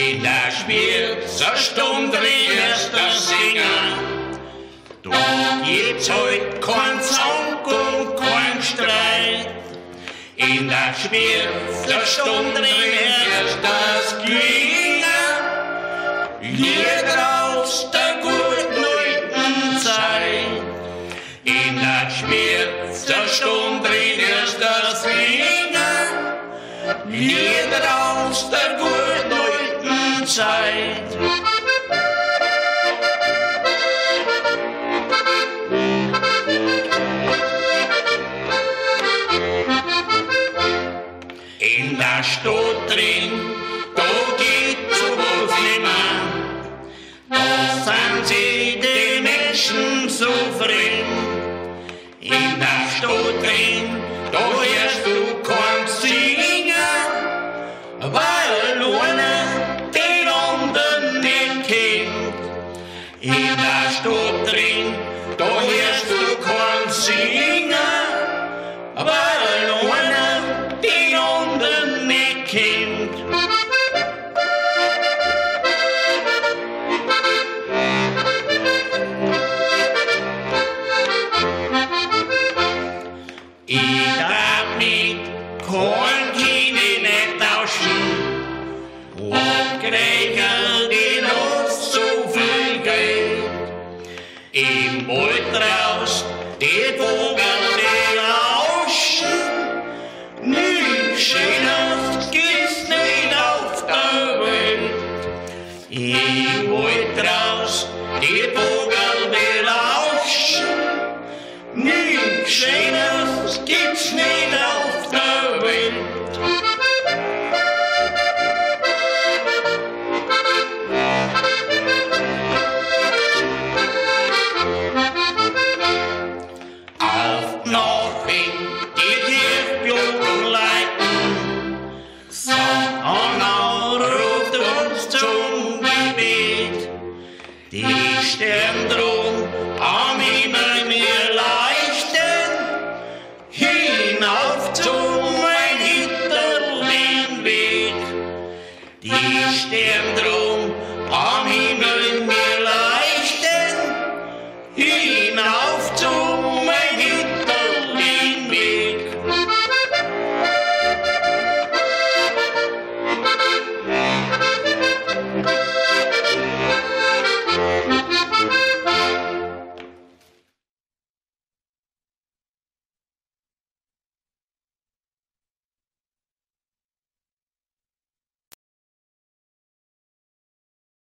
In der Spielzeitstunde erst das Singen. Du gibt's heut kein Zank und kein Streit. In der Spielzeitstunde erst das Klingen. Jeder aus der guten alten Zeit. In der Spielzeitstunde erst das Klingen. Jeder aus der guten alten Zeit. In der Stadt drin, da geht's sowas nimmer. Da sind sie die Menschen so fremd. In der Stadt drin, da hörst du kein Singen, weil einer den anderen nicht kennt. In der Stadt drin, da hörst du kein Singen, weil einer den anderen nicht kennt. Ich darf mit kein Kind nicht tauschen, und kriege die noch so viel Geld. Im Wald raus, die Vogel, die lauschen, nichts Schönes gibt's nicht auf der Welt. Im Wald raus, die Vogel, die lauschen, nichts Schönes gibt's nicht auf der Welt. Auf Nachricht, die Tiefblumen leiten, Sonne ruft uns zum Gebet. Die Sterne drum am Himmel mir leuchten, hinauf zum mein Hinterlin weht. Die Sterne drum am Himmel mir